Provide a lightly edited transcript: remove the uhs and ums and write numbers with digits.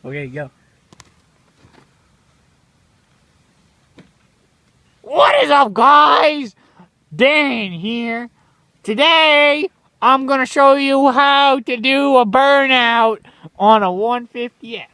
Okay, go. What is up, guys? Dan here. Today, I'm gonna show you how to do a burnout on a 150F.